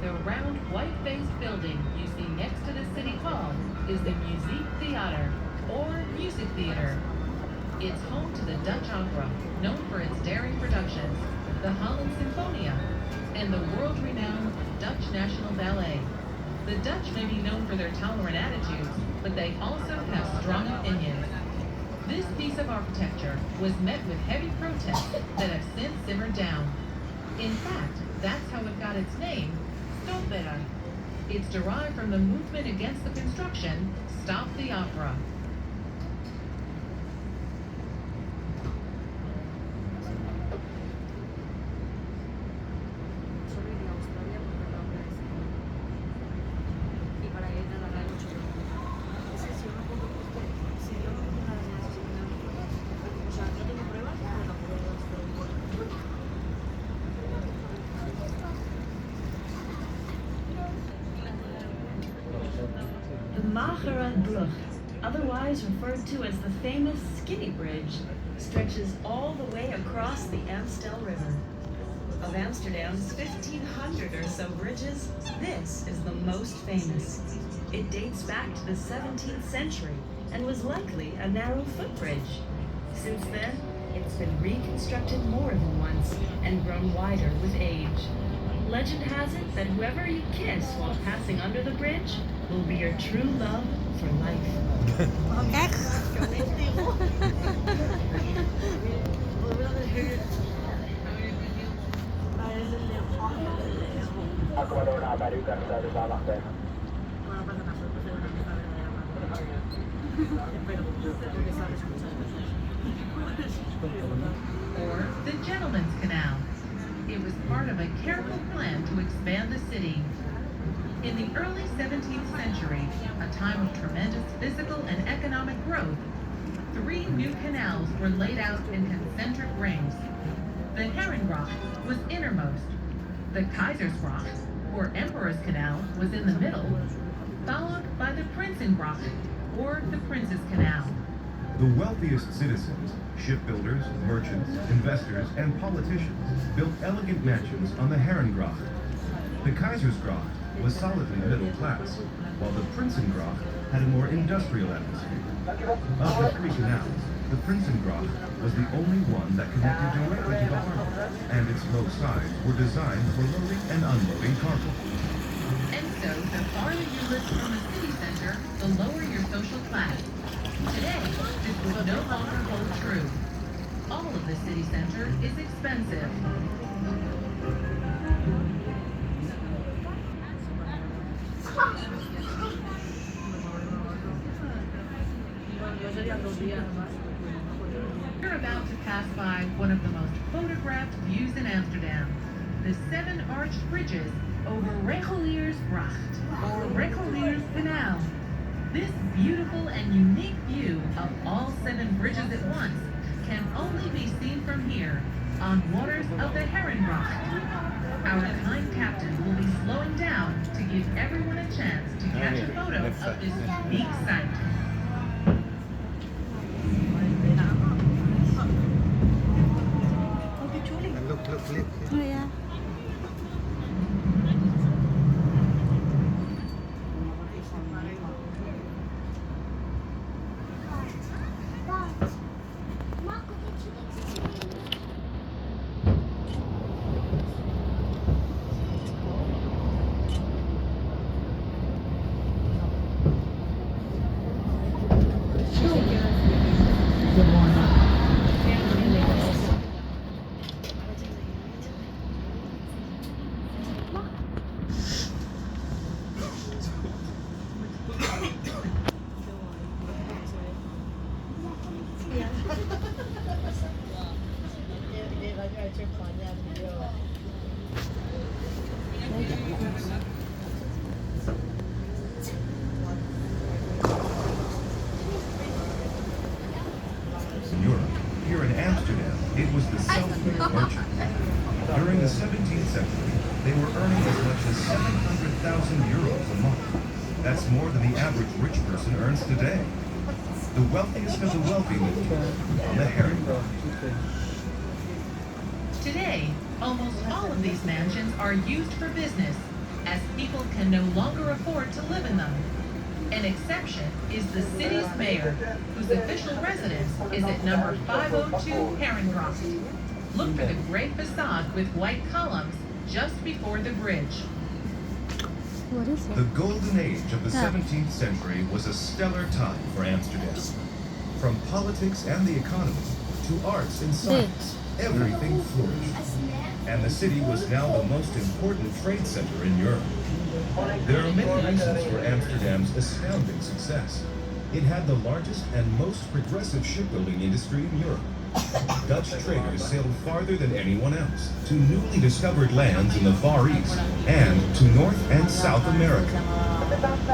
The round white-faced building you see next to the City Hall is the Muziek Theater, or Music Theater. It's home to the Dutch Opera, known for its daring productions, the Holland Sinfonia, and the world-renowned Dutch National Ballet. The Dutch may be known for their tolerant attitudes, but they also have strong opinions. This piece of architecture was met with heavy protests that have since simmered down. In fact, that's how it got its name, Stopera. It's derived from the movement against the construction, Stop the Opera. The Magere Brug, otherwise referred to as the famous Skinny Bridge, stretches all the way across the Amstel River. Of Amsterdam's 1,500 or so bridges, this is the most famous. It dates back to the 17th century and was likely a narrow footbridge. Since then, it's been reconstructed more than once and grown wider with age. Legend has it that whoever you kiss while passing under the bridge will be your true love for life. Or the Gentleman's Canal. It was part of a careful plan to expand the city. In the early 17th century, a time of tremendous physical and economic growth, 3 new canals were laid out in concentric rings. The Herrengracht was innermost. The Keizersgracht, or Emperor's Canal, was in the middle, followed by the Prinsengracht, or the Prince's Canal. The wealthiest citizens, shipbuilders, merchants, investors, and politicians built elegant mansions on the Herrengracht. The Keizersgracht was solidly middle class, while the Prinsengracht had a more industrial atmosphere. Of the 3 canals, the Prinsengracht was the only one that connected directly to the harbor, and its low sides were designed for loading and unloading cargo. And so, the farther you lived from the city center, the lower your social class. Today, this would no longer hold true. All of the city center is expensive. You're about to pass by one of the most photographed views in Amsterdam, the 7 arched bridges over Reguliersgracht, or Regulierskanal. This beautiful and unique view of all 7 bridges at once can only be seen from here, on waters of the Herrengracht. Our kind captain will be slowing down to give everyone a chance to catch a photo of this unique sight. Look. Oh yeah. In Europe, here in Amsterdam, it was the self-made merchants. During the 17th century, they were earning as much as 700,000 euros a month. That's more than the average rich person earns today. The wealthiest of the wealthy lived here on the Herrengracht. Today, almost all of these mansions are used for business, as people can no longer afford to live in them. An exception is the city's mayor, whose official residence is at number 502 Herrengracht. Look for the great facade with white columns just before the bridge. What is The it? golden age of the Yeah. 17th century was a stellar time for Amsterdam. From politics and the economy to arts and science, everything flourished. And the city was now the most important trade center in Europe. There are many reasons for Amsterdam's astounding success. It had the largest and most progressive shipbuilding industry in Europe. Dutch traders sailed farther than anyone else to newly discovered lands in the Far East and to North and South America.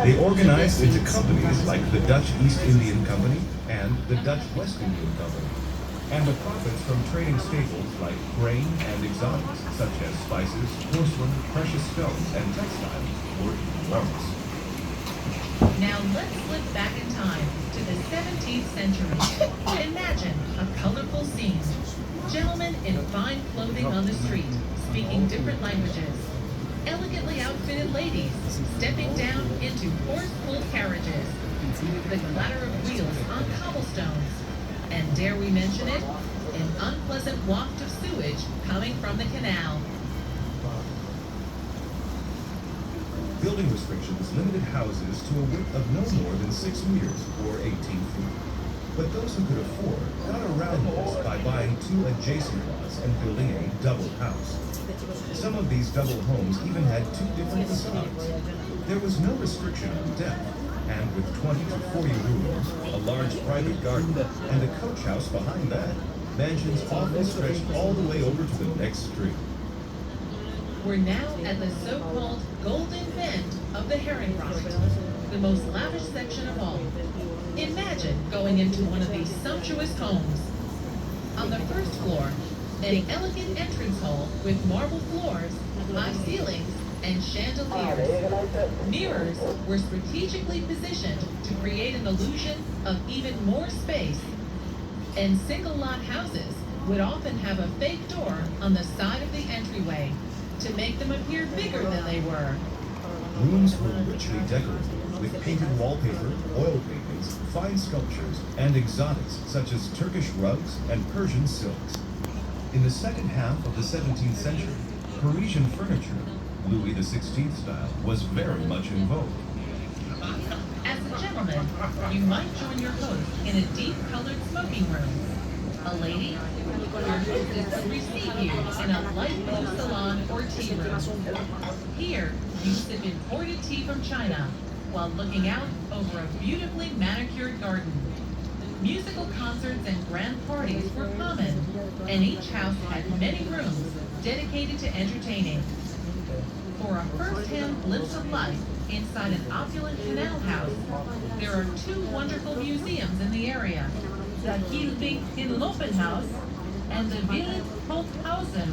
They organized into companies like the Dutch East Indian Company and the Dutch West Indian Company. And the profits from trading staples like grain and exotics such as spices, porcelain, precious stones, and textiles were enormous. Now let's slip back in time to the 17th century. Imagine a colorful scene. Gentlemen in fine clothing on the street, speaking different languages. Elegantly outfitted ladies stepping down into horse-pulled carriages. The clatter of wheels on cobblestones. And dare we mention it? An unpleasant waft of sewage coming from the canal. Building restrictions limited houses to a width of no more than 6 meters or 18 feet. But those who could afford got around this by buying 2 adjacent lots and building a double house. Some of these double homes even had 2 different facades. There was no restriction on depth, and with 20 to 40 rooms, a large private garden, and a coach house behind that, mansions often stretched all the way over to the next street. We're now at the so-called Golden Bend of the Herrengracht, the most lavish section of all. Imagine going into one of these sumptuous homes. On the first floor, an elegant entrance hall with marble floors, high ceilings, and chandeliers. Mirrors were strategically positioned to create an illusion of even more space. And single-lot houses would often have a fake door on the side of the entryway to make them appear bigger than they were. Rooms were richly decorated with painted wallpaper, oil paintings, fine sculptures, and exotics such as Turkish rugs and Persian silks. In the second half of the 17th century, Parisian furniture, Louis XVI style, was very much in vogue. As a gentleman, you might join your host in a deep-colored smoking room. A lady, your hostess will receive you in a light blue salon or tea room. Here, you sip imported tea from China while looking out over a beautifully manicured garden. Musical concerts and grand parties were common, and each house had many rooms dedicated to entertaining. For a first-hand glimpse of life inside an opulent canal house, there are 2 wonderful museums in the area, the Hilbig in Lopenhaus and the Village Holthausen.